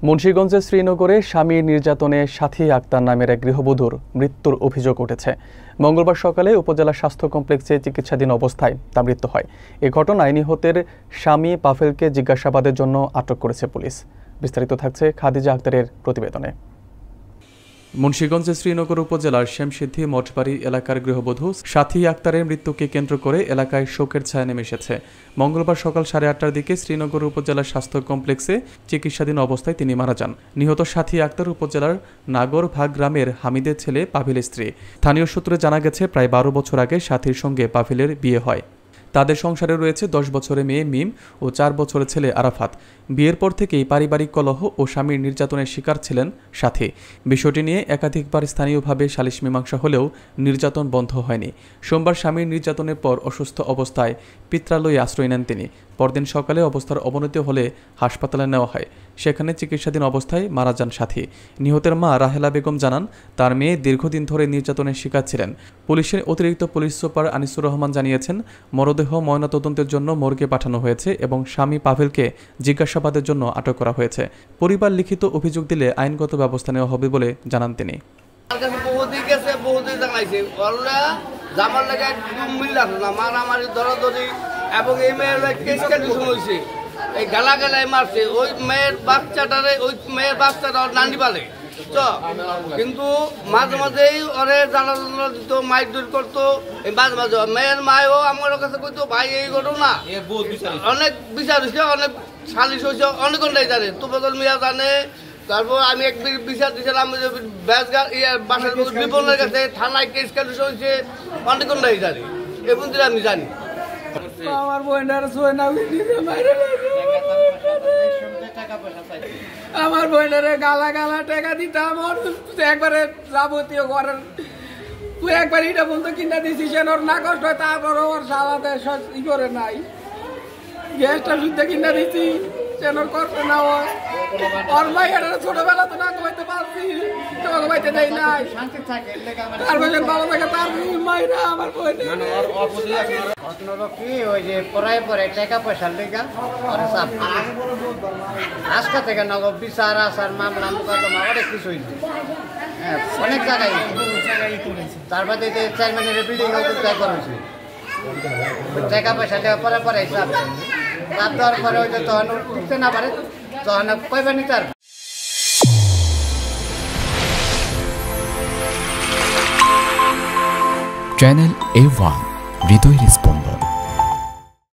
মুন্সিগঞ্জের শ্রীনগরে স্বামীর নির্যাতনে সাথী আক্তার নামের এক গৃহবধূর মৃত্যুর অভিযোগ উঠেছে। মঙ্গলবার সকালে উপজেলা স্বাস্থ্য কমপ্লেক্সে চিকিৎসাধীন অবস্থায় তার মৃত্যু হয়। এ ঘটনায় নিহতের স্বামী পাফেলকে জিজ্ঞাসাবাদের জন্য আটক করেছে পুলিশ। বিস্তারিত থাকছে খাদিজা আক্তারের প্রতিবেদনে। মুন্সিগঞ্জের শ্রীনগর উপজেলার শ্যামসিদ্ধি মঠবাড়ি এলাকার গৃহবধূ সাথী আক্তারের মৃত্যুকে কেন্দ্র করে এলাকায় শোকের ছায়া নেমে এসেছে। মঙ্গলবার সকাল 8:30টার দিকে শ্রীনগর উপজেলার স্বাস্থ্য কমপ্লেক্সে চিকিৎসাধীন অবস্থায় তিনি মারা যান। নিহত সাথী আক্তার উপজেলার নাগরভাগ গ্রামের হামিদের ছেলে পাভিলের স্ত্রী। স্থানীয় সূত্রে জানা গেছে, প্রায় 12 বছর আগে সাথীর সঙ্গে পাভিলের বিয়ে হয়। তাদের সংসারে রয়েছে 10 বছরের মেয়ে মিম ও 4 বছরের ছেলে আরাফাত। বিয়ের পর থেকেই পারিবারিক কলহ ও স্বামীর নির্যাতনের শিকার ছিলেন সাথী। বিষয়টি নিয়ে একাধিকবার স্থানীয়ভাবে সালিশ মীমাংসা হলেও নির্যাতন বন্ধ হয়নি। সোমবার স্বামীর নির্যাতনের পর অসুস্থ অবস্থায় পিত্রালয়ে আশ্রয় নেন তিনি। পরদিন সকালে অবস্থার অবনতি হলে হাসপাতালে নেওয়া হয়। সেখানে চিকিৎসাধীন অবস্থায় মারা যান সাথী। নিহতের মা রাহেলা বেগম জানান, তার মেয়ে দীর্ঘদিন ধরে নির্যাতনের শিকার ছিলেন। পুলিশের অতিরিক্ত পুলিশ সুপার আনিসুর রহমান জানিয়েছেন, মরদেহ ময়নাতদন্তের জন্য মর্গে পাঠানো হয়েছে এবং স্বামী পাভেলকে জিজ্ঞাসাবাদের জন্য আটক করা হয়েছে। পরিবার লিখিত অভিযোগ দিলে আইনগত ব্যবস্থা নেওয়া হবে বলে জানান তিনি। এবং এই মেয়ের কেস কন্ডিশন হয়েছে, এই গালাগালায় মারছে ওই মেয়ের বাচ্চাটারে, ওই মেয়ের বাচ্চাটা নানি পালে তো, কিন্তু মাঝে মাঝেই ওরে জ্বালা দিত, মাইক দূর করতো। মাঝে মাঝে মেয়ের মায়ও আমার কাছে কইতো, ভাই এই ঘটনা অনেক বিচার হয়েছে, অনেক সালিশ হয়েছে, অনেক ঘন্টাই জানে, তুফাজল মিয়া জানে। তারপর আমি এক বিচার দিয়েছিলাম বাসার বিপনের কাছে, থানায় কেস কন্ডিশন হয়েছে, অনেক ঘন্টাই জানি, এবং আমি জানি। আমার বোনের আমার বোনের গালা গালা টাকা দিতাম, একবারে যাবতীয় ঘরের একবার এটা বলতো কিনা দিছি, সে ওর না কষ্ট হয়, তারপর ওর সালাতে ই করে নাই, গ্যাসটা শুদ্ধ কিনা দিছি, সে ওর কষ্ট না হয়। ওর মাইয়ার ছোটবেলা তো না কমাইতে পারছি, তোমাকে কমাইতে দেয় নাই, তার বছর ভালো থাকে, তার মাইরা আমার কি ওই যে পড়ায় পরে টাকা পয়সার লেগা আজকে থেকে নগদ বিচার আসার মামলা মোকদ্দমা অনেক কিছু হয়েছে, অনেক জায়গায়। তার বাদে যে চেয়ারম্যানের বিল্ডিং করেছে, টাকা পয়সা দেওয়ার পরে পরে চাপ দেওয়ার পরে ওই যে তখন উঠতে না পারে, তখন কইবা নি তার। চ্যানেল A1 হৃদয় রেসপন্স।